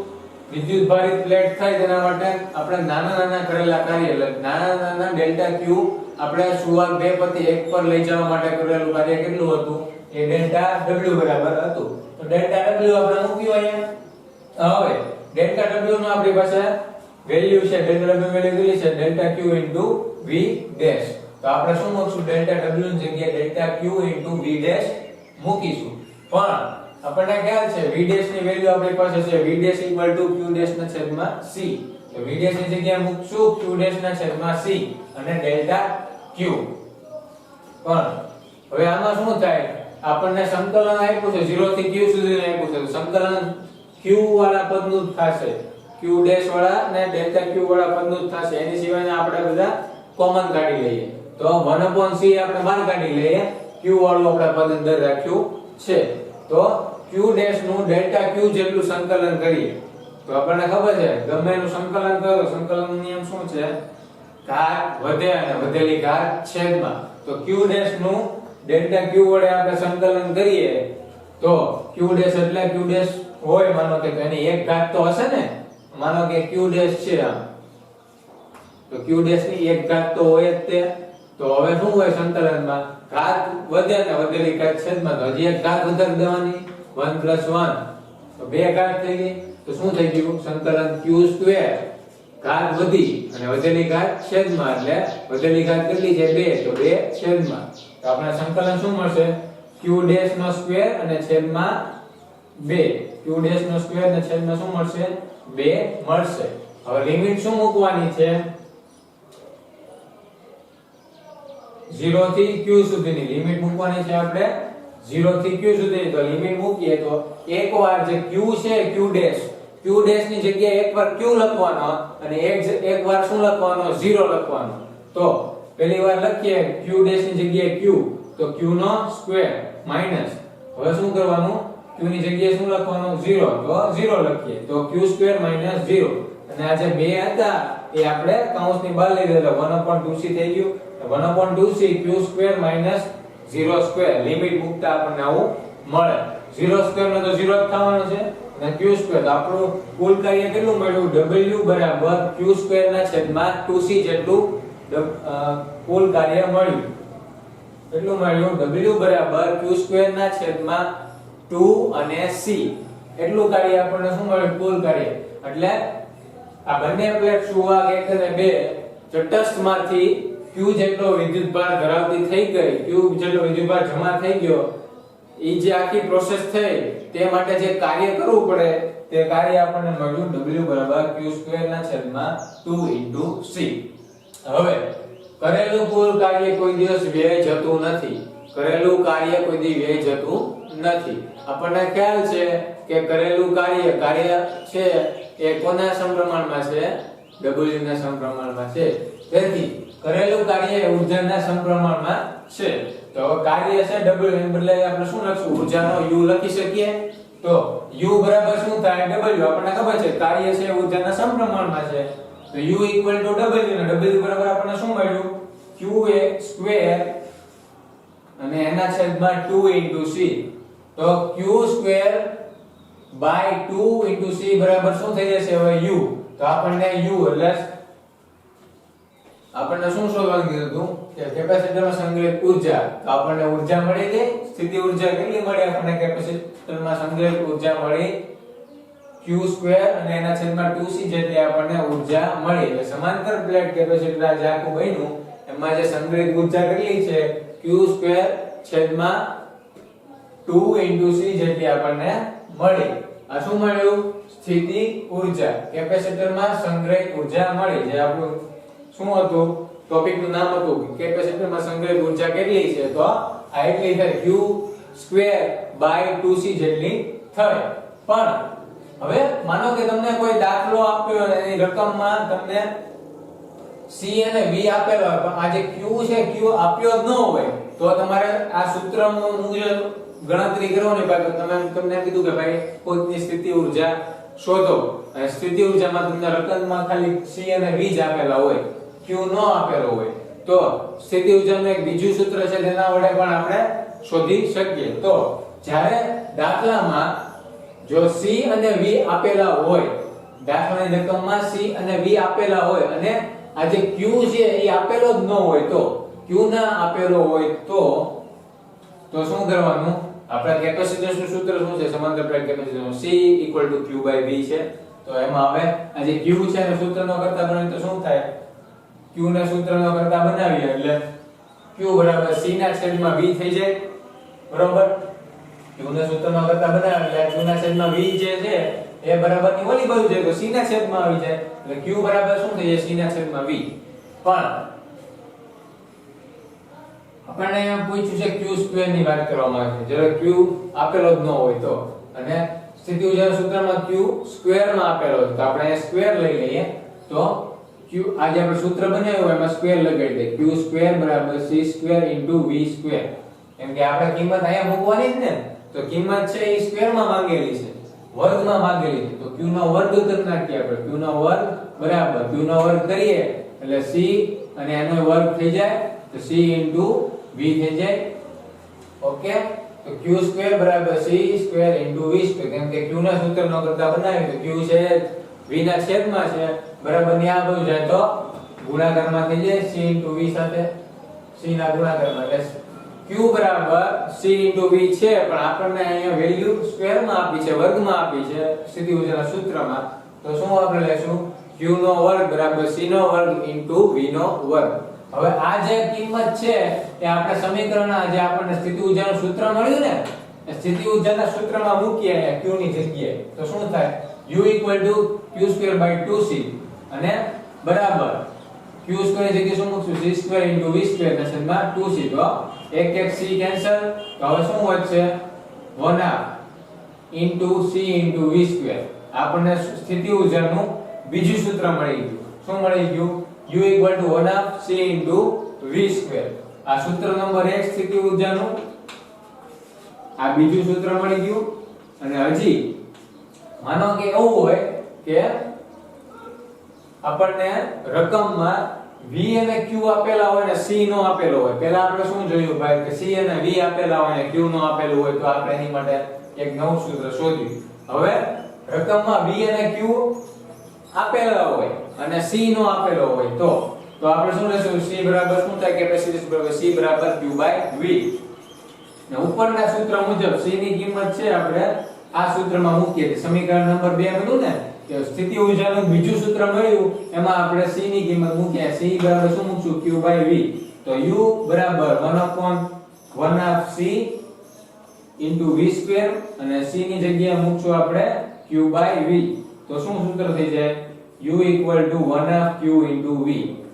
વિદ્યુત ભારિત પ્લેટ થાય તેના માટે આપણે નાના નાના કરેલા કાર્ય એટલે નાના નાના ડેલ્ટા q આપણે સુવાહક 2 પરથી 1 પર લઈ જવા માટે કરેલું કાર્ય કેટલું હતું? એ ડેલ્ટા W બરાબર હતું. તો ડેલ્ટા W આપણે મૂક્યું અહીંયા. હવે ડેલ્ટા W નો આપણી પાસે વેલ્યુ છે. ડેલ્ટા W વેલ્યુ કેટલી છે? Delta q v dash. તો આપણે શું મૂકશું? ડેલ્ટા W ની જગ્યાએ ડેલ્ટા q v ડેશ મૂકીશું. પણ આપણને ખ્યાલ છે v ડેશ ની વેલ્યુ આપણી પાસે છે v ડેશ q ડેશ ના છેદમાં c. તો v ડેશ ની જગ્યાએ મૂકશું q ડેશ ના છેદમાં c અને ડેલ્ટા q. પણ હવે આમાં શું થાય? આપણને સંકલન આપ્યું છે 0 થી q સુધીનું આપ્યું છે. તો સંકલન q વાળા પદનું જ થશે. q ડેશ વાળા અને ડેલ્ટા q વાળા પદનું જ થશે. એની સિવાયના આપણે બધા કોમન કાઢી લઈએ. તો 1/c આપણે બહાર કાઢી લઈએ. q વાળું આપણે પદ અંદર રાખ્યું છે. તો q ડેશ નું ડેલ્ટા q જેટલું સંકલન કરીએ તો આપણને ખબર છે ગમે એનું સંકલન કરો સંકલનનો નિયમ શું છે? ઘાત વધે અને વધેલી ઘાત છેદમાં. તો q ડેશ નું ડેલ્ટા q વડે આપણે સંકલન કરીએ તો q ડેશ એટલે q ડેશ હોય માનો કે તો એની એક ઘાત તો હશે ને. માનો કે q ડેશ છે આમ તો q ડેશ ની એક ઘાત તો હોય જ તે. તો હવે શું હોય સંકલનમાં? ઘાત વધે અને વધેલી ઘાત છેદમાં. તો હજી એક ઘાત વધારી દેવાની 1 + 1 તો બે ઘાત થઈ ગઈ. તો શું થઈ ગયું? સંકલન q² ઘાત વધી અને વધેલી ઘાત છેદમાં એટલે વધેલી ઘાત કેટલી છે? 2 તો 2 છેદમાં તો આપણે સંકલન શું મળશે q ડેશ નો સ્ક્વેર અને છેદમાં 2 q ડેશ નો સ્ક્વેર અને છેદમાં શું મળશે 2 મળશે. હવે લિમિટ શું મૂકવાની છે 0 થી q સુધીની લિમિટ મૂકવાની છે આપણે 0 થી q સુધી. તો લિમિટ મૂકીએ તો એકવાર જે q છે q ડેશ ની જગ્યાએ એકવાર q લખવાનો અને એકવાર શું લખવાનો 0 લખવાનો. તો પહેલી વાર લખીએ q ડેશ ની જગ્યાએ q તો q નો સ્ક્વેર માઈનસ હવે શું કરવાનું q ની જગ્યાએ શું લખવાનું 0 તો 0 લખીએ તો q સ્ક્વેર માઈનસ 0 અને આ જે 2 હતા એ આપણે કૌંસની બહાર લઈ લીધા 1/2c થઈ ગયું. 1/2c q square minus 0 square limit મૂકતા આપણને આવું મળે. 0 સ્ક્વેર નો તો 0 જ થવાનો છે અને q સ્ક્વેર તો આપણું કુલ કાર્ય કેટલું મળ્યું w બરાબર q સ્ક્વેર ના છેદમાં 2c જેટલું કુલ કાર્ય મળ્યું. કેટલું મળ્યું w બરાબર q સ્ક્વેર ના છેદમાં 2 અને c એટલું કાર્ય આપણને શું મળ્યું કુલ કાર્ય. એટલે આ બંને પ્લેટ સુવાહક 1 અને 2 તટસ્થમાંથી q જેટલો વિદ્યુતભાર ધરાવતી થઈ ગઈ q જેટલો વિદ્યુતભાર જમા થઈ ગયો એ જે આખી પ્રોસેસ થઈ તે માટે જે કાર્ય કરવું પડે તે કાર્ય આપણને મળ્યું w બરાબર q સ્ક્વેર ના છેદમાં 2 c. હવે કરેલું કુલ કાર્ય કોઈ દિવસ વ્યય જતું નથી. કરેલું કાર્ય કોઈ દિવસ વ્યય જતું નથી. આપણને ખ્યાલ છે કે કરેલું કાર્ય છે એ કોના સમપ્રમાણમાં છે w ના સમપ્રમાણમાં છે. તેથી કરેલું કાર્ય એ ઊર્જાના સમપ્રમાણમાં છે. તો કાર્ય છે w ને બદલે આપણે શું લખશું ઊર્જાનો u લખી શકીએ. તો u બરાબર શું થાય w આપણને ખબર છે કાર્ય છે ઊર્જાના સમપ્રમાણમાં છે. તો u w અને w બરાબર આપણને શું મળ્યું q એ સ્ક્વેર અને એના છેદમાં 2 c. તો q સ્ક્વેર બાય 2 c બરાબર શું થઈ જશે હવે u. તો આપણને u એટલે આપણને શું શોધવાનું કીધું હતું કે કેપેસિટરમાં સંગ્રહિત ઊર્જા. તો આપણને ઊર્જા મળી ગઈ સ્થિતિ ઊર્જા કેટલી મળી આપણને કેપેસિટરમાં સંગ્રહિત ઊર્જા મળી q સ્ક્વેર અને એના છેદમાં 2c જેટલી આપણને ઊર્જા મળી. એટલે સમાંતર પ્લેટ કેપેસિટર આ જે આખું બન્યું એમાં જે સંગ્રહિત ઊર્જા કેટલી છે q સ્ક્વેર છેદમાં 2 c જેટલી આપણને મળી. આ શું મળ્યું સ્થિતિ ઊર્જા કેપેસિટરમાં સંગ્રહિત ઊર્જા મળી. જે આપણું શું હતું ટોપિક નું નામ હતું કેપેસિટરમાં સંગ્રહિત ઊર્જા કેટલી છે તો આ એટલી થાય q સ્ક્વેર બાય 2c જેટલી થાય. પણ હવે માનો કે તમને કોઈ દાખલો આપ્યો અને એની રકમમાં તમને c અને v આપેલા હોય પણ આ જે q છે q આપ્યો જ ન હોય તો તમારે આ સૂત્રનું મુજબ ગણતરી કરવાની બાકી તમને કીધું કે ભાઈ કોઈની સ્થિતિ ઊર્જા શોધો અને સ્થિતિ ઊર્જામાં તમને રકમમાં ખાલી c અને v જ આપેલા હોય q ન આપેલો હોય તો સ્થિતિ ઊર્જાનું એક બીજું સૂત્ર છે તેના વડે પણ આપણે શોધી શકીએ. તો જ્યારે દાખલામાં જો c અને v આપેલા હોય દાખલાની રકમમાં c અને v આપેલા હોય અને આ જે q છે એ આપેલો જ ન હોય તો q ના આપેલો હોય તો શું કરવાનું આપણે કેપેસિટન્સનું સૂત્ર શું છે સમાંતર પ્લેટ કેપેસિટન્સ c q/v છે. તો એમાં હવે આ જે q છે એને સૂત્રનો કરતા બનાવીએ તો શું થાય q ને સૂત્રનો કરતા બનાવીએ એટલે q બરાબર c ના છેદમાં v થઈ જાય બરોબર. q ને સૂત્રનો કરતા બનાવીએ એટલે q ના છેદમાં v જે છે એ બરાબર ની ઓલી બાજુ જાય તો c ના છેદમાં આવી જાય એટલે q બરાબર શું થઈ જાય c ના છેદમાં v. પણ આપણને એમ પૂછ્યું છે q સ્ક્વેર ની વાત કરવામાં આવે છે જ્યારે q આપેલો જ ન હોય તો અને સ્થિતિ ઊર્જાના સૂત્રમાં q સ્ક્વેર માં આપેલો છે તો આપણે સ્ક્વેર લઈ લઈએ તો q આ જે આપણે સૂત્ર બનાવ્યું હોય એમાં સ્ક્વેર લગાડી દઈએ q સ્ક્વેર બરાબર c સ્ક્વેર v સ્ક્વેર. એમ કે આપણે કિંમત અહીંયા મૂકવાની જ ને તો કિંમત છે એ સ્ક્વેર માં માંગેલી છે વર્ગમાં માંગેલી છે તો q નો વર્ગ કરી નાખીએ આપણે q નો વર્ગ બરાબર q નો વર્ગ કરીએ એટલે c અને એનો વર્ગ થઈ જાય તો c v થઈ જાય. ઓકે તો q સ્ક્વેર બરાબર c સ્ક્વેર v સ્ક્વેર કેમ કે q ના સૂત્રનો કરતા બનાવીએ તો q છે v ના છેદમાં છે બરાબર ની આ બાજુ જાય તો ગુણાકારમાં થઈ જાય c v સાથે c ના ગુણાકારમાં એટલે q બરાબર c v છે પણ આપણને અહીંયા વેલ્યુ સ્ક્વેર માં આપી છે વર્ગમાં આપી છે સ્થિતિ ઊર્જાના સૂત્રમાં તો શું આપણે લેશું q નો વર્ગ બરાબર c નો વર્ગ v નો વર્ગ. હવે આ જે કિંમત છે એ આપણે સમીકરણના જે આપણને સ્થિતિ ઊર્જાનું સૂત્ર મળ્યું ને એ સ્થિતિ ઊર્જાના સૂત્રમાં મૂકીએ q ની જગ્યાએ તો શું થાય u q² 2c અને બરાબર q² ની જગ્યાએ શું મૂકશું c² * v² ના છેદમાં 2c તો એક એક c કેન્સલ તો હવે શું વધશે 1/2 * c * v² આપણને સ્થિતિ ઊર્જાનું બીજું સૂત્ર મળી ગયું શું મળી ગયું u = 1/2 c * v². આ સૂત્ર નંબર 1 સ્થિતિ ઊર્જાનું આ બીજું સૂત્ર મળી ગયું અને હજી માનો કે એવું હોય કે આપણને રકમમાં v અને q આપેલા હોય ને c નો આપેલો હોય પહેલા આપણે શું જોયું ભાઈ કે c અને v આપેલા હોય ને q નો આપેલું હોય તો આપણે એની માટે એક નવું સૂત્ર શોધ્યું હવે રકમમાં v અને q આપેલા હોય અને c નો આપેલો હોય તો આપણે શું લેશું c બરાબર શું થાય કેપેસિટન્સ બરાબર c બરાબર q/v ને ઉપરના સૂત્ર મુજબ c ની કિંમત છે આપણે આ સૂત્રમાં મૂકીએ સમીકરણ નંબર 2 મળ્યું ને કે સ્થિતિ ઊર્જાનું બીજું સૂત્ર મળ્યું એમાં આપણે c ની કિંમત મૂકીએ c બરાબર શું મૂકશું q/v તો u બરાબર 1/1/c * v² અને c ની જગ્યાએ મૂકશું આપણે q/v તો શું સૂત્ર થઈ જાય u = 1/q * v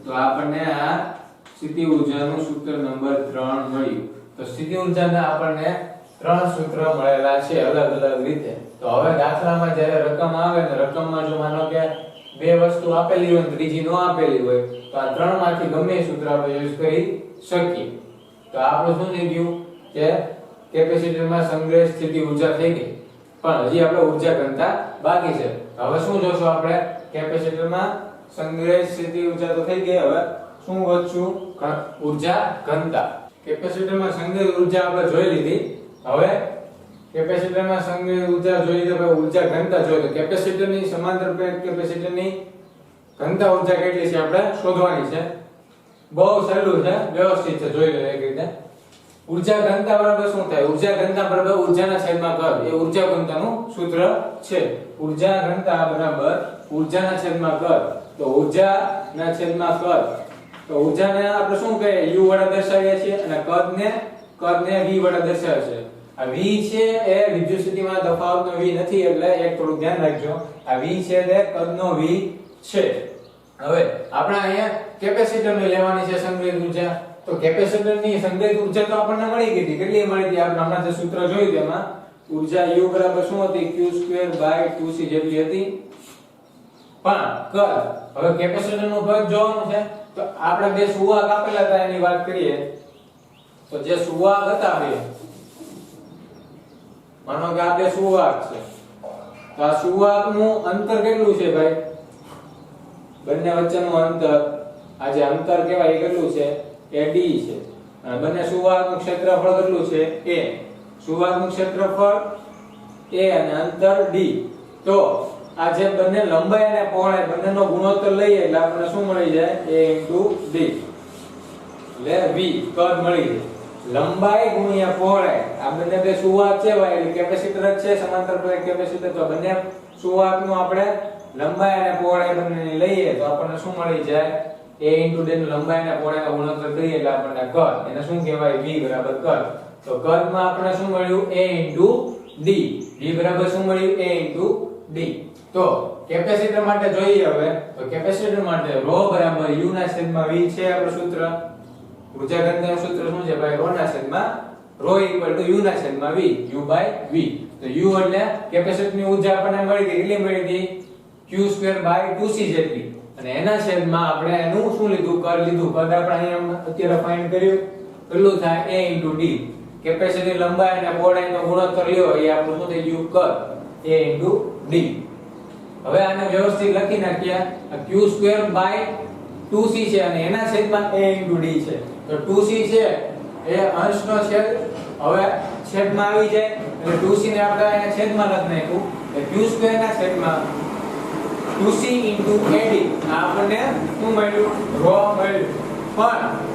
તો આપણને આ સ્થિતિ ઊર્જાનું સૂત્ર નંબર 3 મળ્યું તો સ્થિતિ ઊર્જાના આપણને 3 સૂત્ર મળેલા છે અલગ અલગ રીતે તો હવે દાખલામાં જ્યારે રકમ આવે ને રકમમાં જો માનો કે બે વસ્તુ આપેલી હોય ત્રીજી ન આપેલી હોય તો આ ત્રણમાંથી ગમે સૂત્ર આપણે યુઝ કરી શકીએ તો આપણું શું થઈ ગયું કે કેપેસિટરમાં સંગ્રહિત સ્થિતિ ઊર્જા થઈ ગઈ પણ હજી આપણે ઊર્જા ઘનતા બાકી છે હવે શું જોશું આપણે કેપેસિટરમાં સંગ્રહિત સ્થિતિ ઊર્જા તો થઈ ગઈ હવે શું વધશું ઊર્જા ઘનતા કેપેસિટરમાં સંગ્રહિત ઊર્જા આપણે જોઈ લીધી હવે કેપેસિટરમાં સંગ્રહિત ઊર્જા જોઈ લીધી હવે ઊર્જા ઘનતા જોઈએ તો કેપેસિટરની સમાંતર પ્લેટ કેપેસિટરની ઘનતા ઊર્જા કેટલી છે આપણે શોધવાની છે બહુ સહેલું છે વ્યવસ્થિત છે જોઈ લો એક રીતે ઊર્જા ઘનતા બરાબર શું થાય ઊર્જા ઘનતા બરાબર ઊર્જાના છેદમાં કદ એ ઊર્જા ઘનતાનું સૂત્ર છે ઊર્જા ઘનતા બરાબર ઊર્જાના છેદમાં કદ તો ઊર્જાના છેદમાં કદ તો ઊર્જાને આપણે શું કહીએ u વડે દર્શાવીએ છીએ અને કદને v વડે દર્શાવે છે આ v છે એ વિદ્યુત સ્થિતિમાં તફાવતનો v નથી એટલે એક થોડું ધ્યાન રાખજો આ v છે તે કદનો v છે હવે આપણે અહીંયા કેપેસિટરને લેવાની છે સંગ્રહિત ઊર્જા તો કેપેસિટરની સંગ્રહિત ઊર્જા તો આપણને મળી ગઈ હતી કેટલી મળી હતી આપણે હમણાં જે સૂત્ર જોયું તેમાં ઊર્જા u બરાબર શું હતી q²/2c જેટલી હતી પણ કદ હવે કેપેસિટરનું કદ જોવાનું છે તો આપણે બે સુવાહક આપેલા હતા એની વાત કરીએ તો જે સુવાહક હતા બે માનો કે આ બે સુવાહક છે તો આ સુવાહકનું અંતર કેટલું છે ભાઈ બંને વચ્ચેનું અંતર આ જે અંતર કહેવાય એ કેટલું છે એ d છે અને બંને સુવાહકનું ક્ષેત્રફળ કેટલું છે a સુવાહકનું ક્ષેત્રફળ a અને અંતર d તો આ જે બંને લંબાઈ અને પહોળાઈ બંનેનો ગુણોત્તર લઈએ એટલે આપણને શું મળી જાય a * d એટલે v કદ મળી જાય લંબાઈ ગુણ્યા પહોળાઈ આ બંને બે સુવાહક છે ભાઈ એટલે કેપેસિટર જ છે સમાંતર પ્લેટ કેપેસિટર તો બંને સુવાહકનું આપણે લંબાઈ અને પહોળાઈ બંનેની લઈએ તો આપણને શું મળી જાય a * d નું લંબાઈ અને પહોળાઈનો ગુણોત્તર કરીએ એટલે આપણને કદ એને શું કહેવાય v બરાબર કદ તો કદમાં આપણને શું મળ્યું a * d v બરાબર શું મળ્યું a * d તો કેપેસિટર માટે જોઈએ હવે તો કેપેસિટર માટે ρ બરાબર u ના છેદમાં v છે આપણું સૂત્ર ઊર્જા ઘનતાનું સૂત્ર શું છે ભાઈ ρ ના છેદમાં ρ = u ના છેદમાં v u/v તો u એટલે કેપેસિટરની ઊર્જા આપણને મળી ગઈ કેટલી મળી ગઈ q²/2c જેટલી અને એના છેદમાં આપણે એનું શું લીધું કદ લીધું કદ આપણે અહીંયા અત્યારે ફાઇન્ડ કર્યું કેટલું થાય a * d કેપેસિટરની લંબાઈ અને પહોળાઈનો ગુણોત્તર લ્યો એ આપણું શું થઈ ગયું કદ a * d હવે આને વ્યવસ્થિત લખી નાખ્યા આ q²/2c છે અને એના છેદમાં a * d છે તો 2c છે એ અંશનો છેદ હવે છેદમાં આવી જાય એટલે 2c ને આપણે અહીંયા છેદમાં લખી નાખ્યું એટલે q² ના છેદમાં 2c * ad આ આપણને શું મળ્યું ρ મળ્યું પણ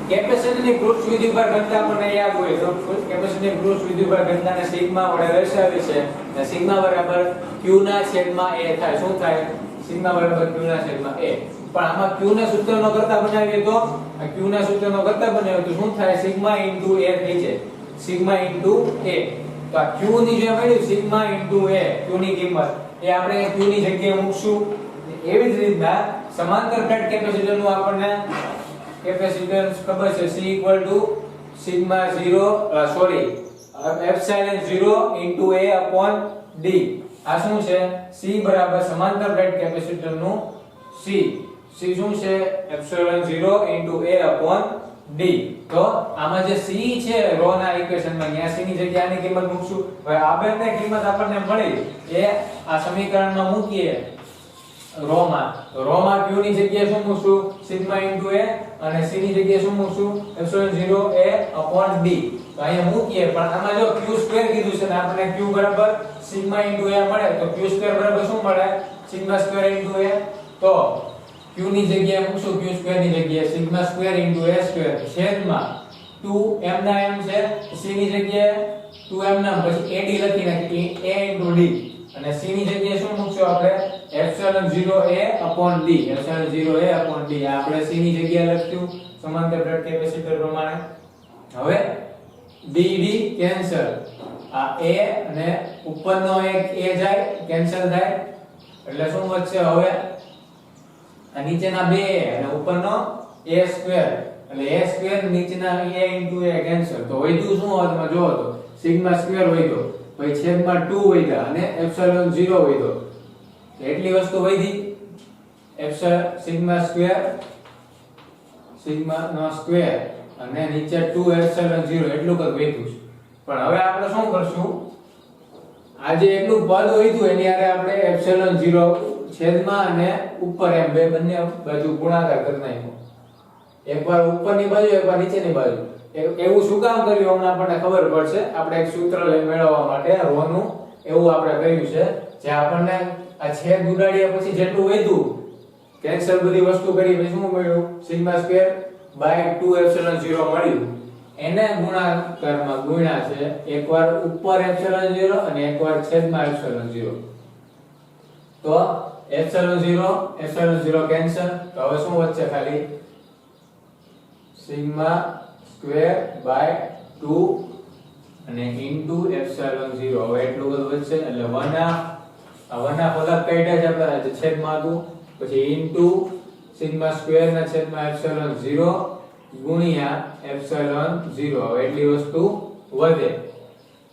કેપેસિટરની પૃષ્ઠ વિદ્યુતભાર ઘનતા આપણને યાદ હોય તો કેપેસિટરની પૃષ્ઠ વિદ્યુતભાર ઘનતાને સિગ્મા વડે દર્શાવી છે અને સિગ્મા બરાબર q ના છેદમાં a થાય શું થાય સિગ્મા બરાબર q ના છેદમાં a પણ આમાં q ને સૂત્રનો કરતા બનાવીએ તો આ q ના સૂત્રનો કરતા બનાવીએ તો શું થાય સિગ્મા * a થઈ જાય સિગ્મા * a તો આ q ની જે મળ્યું સિગ્મા * a q ની કિંમત એ આપણે q ની જગ્યાએ મૂકશું એવી જ રીતના સમાંતર પ્લેટ કેપેસિટર નું આપણને કેપેસિટન્સ ખબર છે C sigma 0 sorry epsilon 0 a / d આ શું છે C બરાબર સમાંતર પ્લેટ કેપેસિટર નું C શું છે એપ્સિલોન 0 a / d તો આમાં જે C છે રો ના ઇક્વેશનમાં ત્યાં C ની જગ્યાએ આની કિંમત મૂકશું હવે આ બેને કિંમત આપણને મળી એ આ સમીકરણમાં મૂકીએ રો માં q ની જગ્યાએ શું મૂકશું સિગ્મા * a અને c ની જગ્યાએ શું મૂકશું એપ્સિલોન 0 a / d તો અહીંયા મૂકીએ પણ આમાં જો q² કીધું છે ને આપણે q બરાબર સિગ્મા * a મળે તો q² બરાબર શું મળે સિગ્મા ² * a તો q ની જગ્યાએ મૂકશું q² ની જગ્યાએ સિગ્મા ² a² છેદમાં 2 m ના m છે c ની જગ્યાએ 2m ના પછી ad લખી નાખી a * d અને c ની જગ્યાએ શું મૂકશું આપણે epsilon 0 a / d epsilon 0 a / d આપણે c ની જગ્યાએ લખ્યું સમાંતર પ્લેટ કેપેસિટર પ્રમાણે હવે dd કેન્સલ આ a અને ઉપરનો એક a જાય કેન્સલ થાય એટલે શું વધશે હવે આ નીચેના બે અને ઉપરનો a² એટલે a² નીચેના a * a કેન્સલ તો વધ્યું શું હવે તમે જોવો તો સિગ્મા સ્ક્વેર વધ્યો પછી છેદમાં 2 વધ્યા અને એપ્સિલોન 0 વધ્યો એટલી વસ્તુ વધી સિગ્મા નો સ્ક્વેર અને નીચે 2 એપ્સિલોન 0 એટલું કદ વધ્યું છે પણ હવે આપણે શું કરશું આ જે એટલું પદ વધ્યું એની આરે આપણે એપ્સિલોન 0 છેદમાં અને ઉપર એમ બંને બાજુ ગુણાકાર કરી નાખ્યો એકવાર ઉપરની બાજુ એકવાર નીચેની બાજુ એવું શું કામ કર્યું હમણાં આપણને ખબર પડશે આપણે એક સૂત્ર લઈ મેળવવા માટે રો નું એવું આપણે કર્યું છે જે આપણને આ છેદ ઉડાડ્યા પછી જેટલું વધ્યું કેન્સલ બધી વસ્તુ કરી પછી શું મળ્યું સિગ્મા સ્ક્વેર બાય 2 એપ્સિલોન 0 મળ્યું એને ગુણાકારમાં ગુણ્યા છે એકવાર ઉપર એપ્સિલોન 0 અને એકવાર છેદમાં એપ્સિલોન 0 તો એપ્સિલોન 0 કેન્સલ તો હવે શું વધશે ખાલી સિગ્મા સ્ક્વેર બાય 2 અને ઇન્ટુ એપ્સિલોન 0 હવે એટલું બધું વધશે એટલે 1/2 આ 1/2 અલગ કાઢ્યા છે આપણે જે છેદમાં હતું પછી ઇન્ટુ સિગ્મા સ્ક્વેર ના છેદમાં એપ્સિલોન 0 ગુણ્યા એપ્સિલોન 0 હવે એટલી વસ્તુ વધે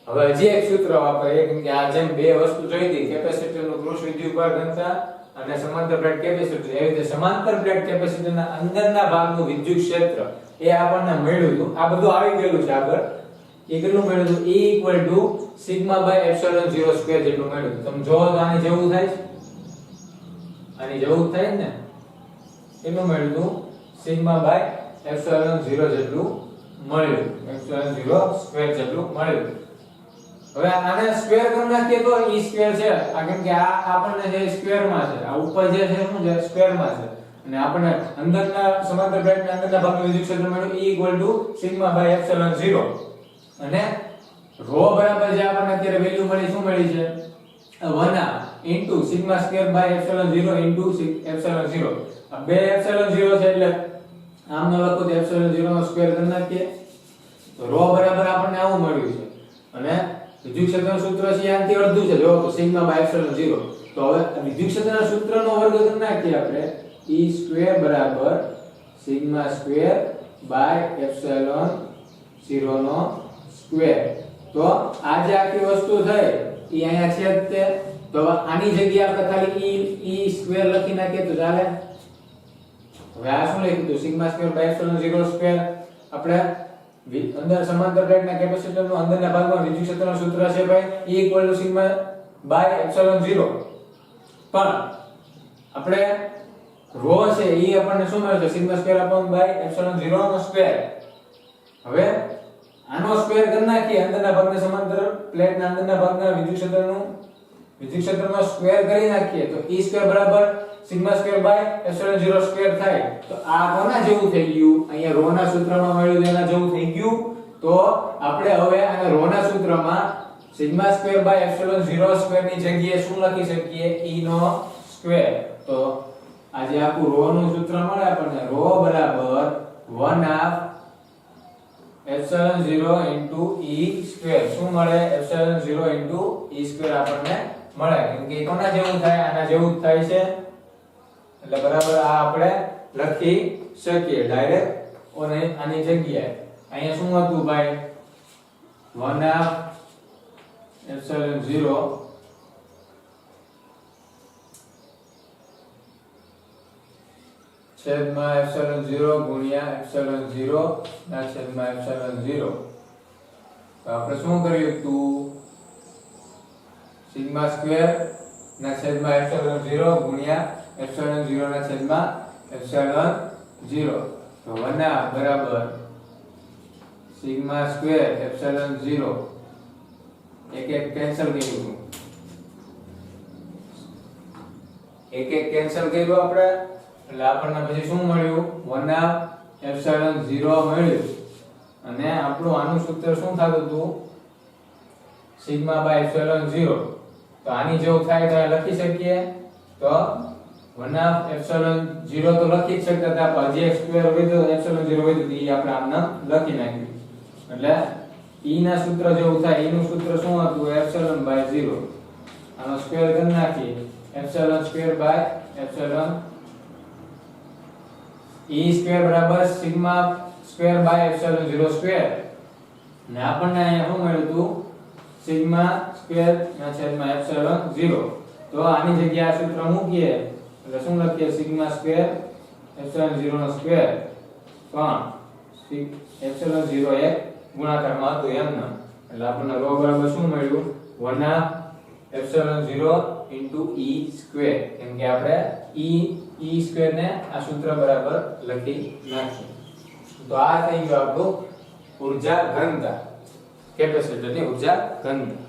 હવે હજી એક સૂત્ર વાપરીએ કેમ કે આ જેમ બે વસ્તુ જોઈ હતી કેપેસિટરનું કૃષ વિદ્યુતભાર ઘનતા અને સમાંતર પ્લેટ કેપેસિટર એવી રીતે સમાંતર પ્લેટ કેપેસિટરના અંદરના ભાગનું વિદ્યુત ક્ષેત્ર એ આપણને મળ્યું હતું આ બધું આવી ગયેલું છે આગળ એ કેટલું મળ્યું હતું E sigma by epsilon 0 square જેટલું મળ્યું હતું તમે જોવો તો આની જેવું થાય છે આની જેવું થાય ને કેટલું મળ્યું હતું સિગ્મા બાય એપ્સિલોન 0 જેટલું મળ્યું એપ્સિલોન 0 સ્ક્વેર જેટલું મળ્યું હવે આને સ્ક્વેર કરી નાખીએ તો E સ્ક્વેર છે આ કેમ કે આ આપણને જે સ્ક્વેર માં છે આ ઉપર જે છે શું છે સ્ક્વેર માં છે અને આપણને અંદરના સમાંતર પ્લેટના અંદરના ભાગનું વિદ્યુત ક્ષેત્ર મળ્યું E સિગ્મા બાય એપ્સિલોન 0 અને રો બરાબર જે આપણને અત્યારે વેલ્યુ મળી શું મળી છે 1 into sigma square by epsilon 0 into epsilon 0 આ બે એપ્સિલોન 0 છે એટલે આમ ન લખો તો એપ્સિલોન 0 નો સ્ક્વેર કરી નાખીએ તો રો બરાબર આપણને આવું મળ્યું છે અને વિદ્યુત ક્ષેત્રનું સૂત્ર છે આનાથી અડધું છે જો તો સિગ્મા બાય એપ્સિલોન 0 તો હવે વિદ્યુત ક્ષેત્રના સૂત્રનો વર્ગ કરી નાખીએ આપણે E સ્ક્વેર બરાબર સિગ્મા સ્ક્વેર બાય એપ્સિલોન 0 નો સ્ક્વેર તો આ જે આખી વસ્તુ થઈ એ અહીંયા છેદ તે તો આની જગ્યાએ આપણે ખાલી E સ્ક્વેર લખી નાખીએ તો ચાલે હવે આ શું લખ્યું તો sigma square by epsilon 0 square આપણે અંદર સમાંતર પ્લેટના કેપેસિટરનું અંદરના ભાગમાં વિદ્યુત ક્ષેત્રનું સૂત્ર છે ભાઈ E સિગ્મા બાય એપ્સિલોન 0 પણ આપણે રો છે એ આપણને શું મળે છે sigma square upon by epsilon 0 નો સ્ક્વેર હવે આનો સ્ક્વેર કરી નાખીએ અંદરના ભાગના સમાંતર પ્લેટના અંદરના ભાગના વિદ્યુત ક્ષેત્રનો સ્ક્વેર કરી નાખીએ તો E સ્ક્વેર બરાબર sigma square by epsilon 0 square થાય તો આ કોના જેવું થઈ ગયું અહીંયા રો ના સૂત્રમાં મળ્યું તેના જેવું થઈ ગયું તો આપણે હવે આના રો ના સૂત્રમાં sigma square by epsilon 0 square ની જગ્યાએ શું લખી શકીએ E નો સ્ક્વેર તો આજે આખું રો નું સૂત્ર મળે આપણને રો બરાબર 1/2 એપ્સિલોન 0 ઇન્ટુ e સ્ક્વેર શું મળે એપ્સિલોન 0 ઇન્ટુ e સ્ક્વેર આપણને મળે કેમ કે કોના જેવું થાય આના જેવું જ થાય છે એટલે બરાબર આ આપણે લખી શકીએ ડાયરેક્ટ ઓને આની જગ્યાએ અહીંયા શું હતું ભાઈ 1/2 એપ્સિલોન 0 છેદમાં એપ્સિલોન 0 ગુણ્યા એપ્સિલોન 0 ના છેદમાં એપ્સિલોન 0 તો આપણે શું કર્યું હતું સિગ્મા સ્ક્વેર ના છેદમાં એપ્સિલોન 0 ગુણ્યા એપ્સિલોન 0 ના છેદમાં એપ્સિલોન 0 તો 1/2 બરાબર સિગ્મા સ્ક્વેર એપ્સિલોન 0 એક એક કેન્સલ કર્યું એક એક કેન્સલ કર્યું આપણે એટલે આપણને પછી શું મળ્યું 1/2 એપ્સિલોન 0 મળ્યું અને આપણું આનું સૂત્ર શું થતું હતું સિગ્મા બાય એપ્સિલોન 0 તો આની જેવું થાય તો લખી શકીએ તો 1/2 એપ્સિલોન 0 તો લખી જ શકતા હતા પણ જે સ્ક્વેર વધ્યો એપ્સિલોન 0 વધ્યું એ આપણે આમને લખી નાખ્યું એટલે e ના સૂત્ર જેવું થાય e નું સૂત્ર શું હતું એપ્સિલોન બાય 0 આનો સ્ક્વેર કરી નાખી epsilon square by epsilon e square બરાબર sigma square by epsilon 0 square ને આપણને અહીંયા શું મળ્યું હતું સિગ્મા સ્ક્વેર ના છેદમાં એપ્સિલોન 0 તો આની જગ્યાએ આ સૂત્ર મૂકીએ એટલે શું લખીએ સિગ્મા સ્ક્વેર એપ્સિલોન 0 નો સ્ક્વેર પણ એપ્સિલોન 0 એક ગુણાકારમાં હતું એમને એટલે આપણને રો બરાબર શું મળ્યું 1/2 એપ્સિલોન 0 ઇન્ટુ e સ્ક્વેર કેમ કે આપણે e સ્ક્વેર ને આ સૂત્ર બરાબર લખી નાખ્યું તો આ થઈ ગયું આપણું ઊર્જા ઘનતા કેપેસિટરની ઊર્જા ઘનતા